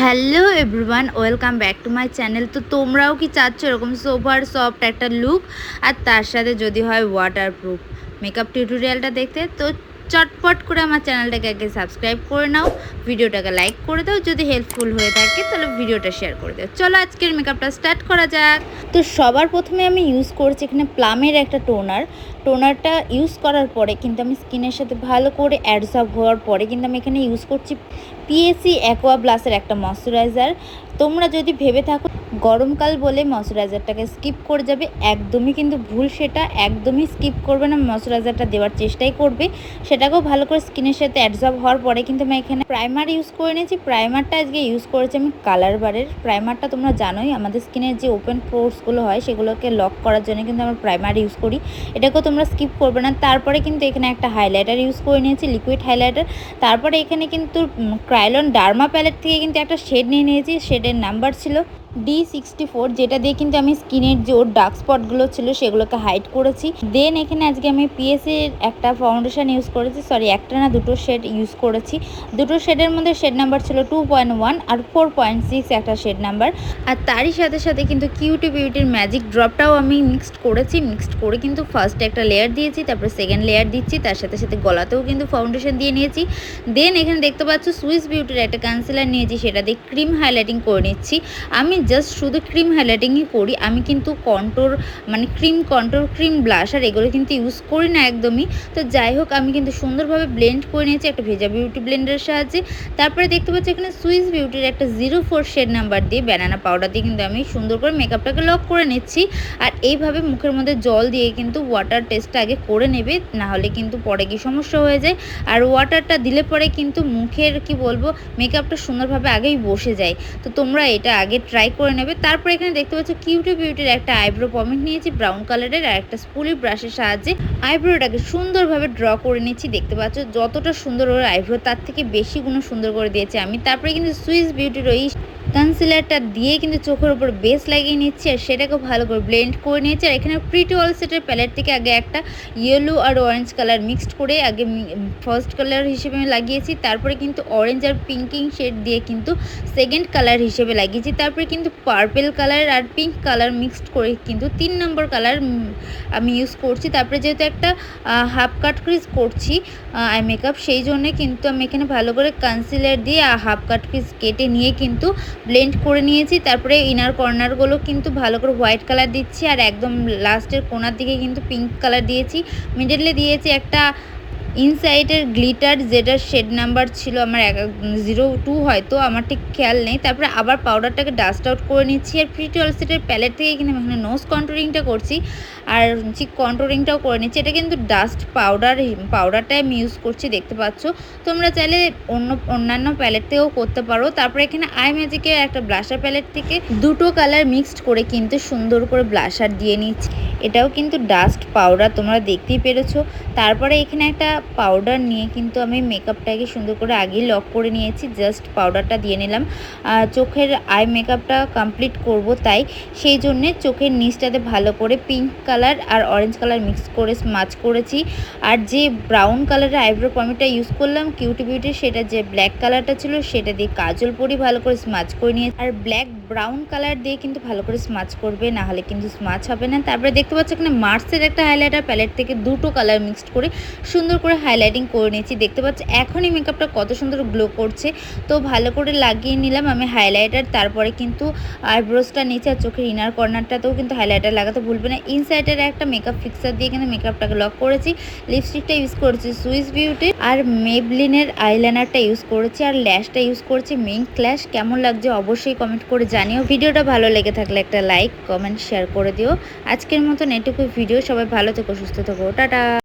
Hello everyone, welcome back to my channel. তো তোমরাও কি চাচ্ছ এরকম সোভার সফট একটা লুক আর তার সাথে যদি হয় ওয়াটারপ্রুফ মেকআপ টিউটোরিয়ালটা দেখতে, তো চটপট করে আমার চ্যানেলটাকে আগে সাবস্ক্রাইব করে নাও, ভিডিওটাকে লাইক করে দাও, যদি হেল্পফুল হয়ে থাকে তাহলে ভিডিওটা শেয়ার করে দাও। চলো আজকের মেকআপটা স্টার্ট করা যাক। তো সবার প্রথমে আমি ইউজ করছি এখানে প্লামের একটা টোনারটা ইউজ করার পরে কিন্তু আমি স্কিনের সাথে ভালো করে অ্যাডসর্ব হওয়ার পরে কিন্তু আমি এখানে ইউজ করছি পিএসি অ্যাকোয়া ব্লাসের একটা ময়শ্চারাইজার। তোমরা যদি ভেবে থাকো গরমকাল বলে ময়শ্চারাইজারটাকে স্কিপ করে যাবে, একদমই কিন্তু ভুল, সেটা একদমই স্কিপ করবে না, ময়শ্চারাইজারটা দেওয়ার চেষ্টাই করবে। সেটাকেও ভালো করে স্কিনের সাথে অ্যাডসর্ব হওয়ার পরে কিন্তু আমি এখানে প্রাইমার ইউজ করে নিয়েছি। প্রাইমারটা আজকে ইউজ করেছি আমি কালার বারের প্রাইমারটা। তোমরা জানোই আমাদের স্কিনের যে ওপেন পোর্সগুলো হয় সেগুলোকে লক করার জন্য কিন্তু আমরা প্রাইমার ইউজ করি, এটাকেও তোমরা স্কিপ করবে না। তারপরে কিন্তু এখানে একটা হাইলাইটার ইউজ করে নিয়েছি, লিকুইড হাইলাইটার। তারপরে এখানে কিন্তু ক্রাইলন ডার্মা প্যালেট থেকে কিন্তু একটা শেড নিয়ে নিয়েছি, শেডের নাম্বার ছিল D64, যেটা দিয়ে কিন্তু আমি স্কিনের যে ওর ডার্ক স্পটগুলো ছিল সেগুলোকে হাইড করেছি। দেন এখানে আজকে আমি পিএসির একটা ফাউন্ডেশন ইউজ করেছি, সরি একটা না দুটো শেড ইউজ করেছি। দুটো শেডের মধ্যে শেড নাম্বার ছিল 2.1 আর 4.6 একটা শেড নাম্বার। আর তারই সাথে সাথে কিন্তু কিউটি বিউটির ম্যাজিক ড্রপটাও আমি মিক্সড করে কিন্তু ফার্স্টে একটা লেয়ার দিয়েছি, তারপরে সেকেন্ড লেয়ার দিচ্ছি, তার সাথে সাথে গলাতেও কিন্তু ফাউন্ডেশন দিয়ে নিয়েছি। দেন এখানে দেখতে পাচ্ছ সুইস বিউটির একটা কনসিলার নিয়েছি, সেটা দিয়ে ক্রিম হাইলাইটিং করে নিচ্ছি। আমি জাস্ট শুধু ক্রিম হাইলাইটিংই করি, আমি কিন্তু কন্ট্রোর মানে ক্রিম ব্লাশার এগুলো কিন্তু ইউজ করি না একদমই। তো যাই হোক, আমি কিন্তু সুন্দরভাবে ব্লেন্ড করে নিয়েছি একটা ভেজা বিউটি ব্লেন্ডারের সাহায্যে। তারপরে দেখতে পাচ্ছি এখানে সুইস বিউটির একটা 04 শেড নাম্বার দিয়ে ব্যানানা পাউডার দিয়ে কিন্তু আমি সুন্দর করে মেকআপটাকে লক করে নিচ্ছি। আর এইভাবে মুখের মধ্যে জল দিয়ে কিন্তু ওয়াটার টেস্টটা আগে করে নেবে, না হলে কিন্তু পরে কি সমস্যা হয়ে যায়। আর ওয়াটারটা দিলে পরে কিন্তু মুখের কি বলবো মেকআপটা সুন্দরভাবে আগেই বসে যায়। তো তোমরা এটা আগে ট্রাই করে নেবে। তারপর এখানে দেখতে পাচ্ছ কিউটি বিউটির একটা আইব্রো পমেন্ট নিয়েছি ব্রাউন কালারের, আর একটা স্পুলি ব্রাশের সাহায্যে আইব্রোটাকে সুন্দরভাবে ড্র করে নিচ্ছি। দেখতে পাচ্ছ যতটা সুন্দর ওর আইব্রো তার থেকে বেশি গুণ সুন্দর করে দিয়েছে আমি। তারপরে কিন্তু সুইস বিউটির ওই কনসিলারটা দিয়ে কিন্তু চোখের উপর বেস লাগিয়ে নিচ্ছি, আর সেটাকে ভালো করে ব্লেন্ড করে নিয়েছি। আর এখানে প্রিটি অল সেটের প্যালেট থেকে আগে একটা ইয়েলো আর অরেঞ্জ কালার মিক্সড করে আগে ফার্স্ট কালার হিসেবে আমি লাগিয়েছি, তারপরে কিন্তু অরেঞ্জ আর পিঙ্কিং শেড দিয়ে কিন্তু সেকেন্ড কালার হিসেবে লাগিয়েছি। তারপরে কিন্তু পার্পেল কালার আর পিঙ্ক কালার মিক্সড করে কিন্তু 3 নম্বর কালার আমি ইউজ করছি। তারপরে যেহেতু একটা হাফ কাট ক্রিজ করছি আই মেকআপ, সেই জন্যে কিন্তু আমি এখানে ভালো করে কনসিলার দিয়ে হাফ কাট ক্রিজ কেটে নিয়ে কিন্তু ব্লেন্ড করে নিয়েছি। তারপরে ইনার কর্নারগুলো কিন্তু ভালো করে হোয়াইট কালার দিচ্ছি, আর একদম লাস্টের কোনার দিকে কিন্তু পিঙ্ক কালার দিয়েছি। মিডলে দিয়েছি একটা ইনসাইডের গ্লিটার, যেটার শেড নাম্বার ছিল আমার 02 হয়তো, আমার ঠিক খেয়াল নেই। তারপরে আবার পাউডারটাকে ডাস্ট আউট করে নিচ্ছি। আর প্রিটি অল সেটের প্যালেট থেকে কিন্তু আমি এখানে নোজ কন্ট্রোলিংটা করছি আর চিক কন্ট্রোলিংটাও করে নিচ্ছি। এটা কিন্তু ডাস্ট পাউডারটাই আমি ইউজ করছি, দেখতে পাচ্ছ। তোমরা চাইলে অন্যান্য প্যালেট থেকেও করতে পারো। তারপরে এখানে আই ম্যাজিকের একটা ব্লাশার প্যালেট থেকে দুটো কালার মিক্সড করে কিন্তু সুন্দর করে ব্লাশার দিয়ে নিচ্ছি, এটাও কিন্তু ডাস্ট পাউডার, তোমরা দেখতেই পেরেছো। তারপরে এখানে একটা পাউডার নিয়ে কিন্তু আমি মেকআপটাকে সুন্দর করে আগেই লক করে নিয়েছি, জাস্ট পাউডারটা দিয়ে নিলাম। চোখের আই মেকআপটা কমপ্লিট করব, তাই সেই জন্যে চোখের নিচটাতে ভালো করে পিঙ্ক কালার আর অরেঞ্জ কালার মিক্স করে স্মাচ করেছি। আর যে ব্রাউন কালারের আইব্রো পমেন্টটা ইউজ করলাম কিউটি বিউটির, সেটা যে ব্ল্যাক কালারটা ছিল সেটা দিয়ে কাজল পরি ভালো করে স্মাচ করে নিয়ে, আর ব্ল্যাক ব্রাউন কালার দিয়ে কিন্তু ভালো করে স্মাচ করবে, না হলে কিন্তু স্মাচ হবে না। তারপরে দেখতে পাচ্ছ এখানে মার্সের একটা হাইলাইটার প্যালেট থেকে দুটো কালার মিক্সড করে সুন্দর করে হাইলাইটিং করে নিয়েছি। দেখতে পাচ্ছ এখনই মেকআপটা কত সুন্দর গ্লো করছে। তো ভালো করে লাগিয়ে নিলাম আমি হাইলাইটার। তারপরে কিন্তু আইব্রোসটা নিচে আর চোখের ইনার কর্নারটাতেও কিন্তু হাইলাইটার লাগাতে ভুলবে না। ইনসাইডের একটা মেকআপ ফিক্সার দিয়ে কিন্তু মেকআপটাকে লক করেছি। লিপস্টিকটা ইউজ করেছি সুইস বিউটি, আর মেবলিনের আইলাইনারটা ইউজ করেছি, আর ল্যাশটা ইউজ করেছি মিঙ্ক ল্যাশ। কেমন লাগছে অবশ্যই কমেন্ট করে জানিও। ভিডিওটা ভালো লেগে থাকলে একটা লাইক কমেন্ট শেয়ার করে দিও। আজকের মতন এটুকু ভিডিও, সবাই ভালো থেকো, সুস্থ থেকো, টাটা।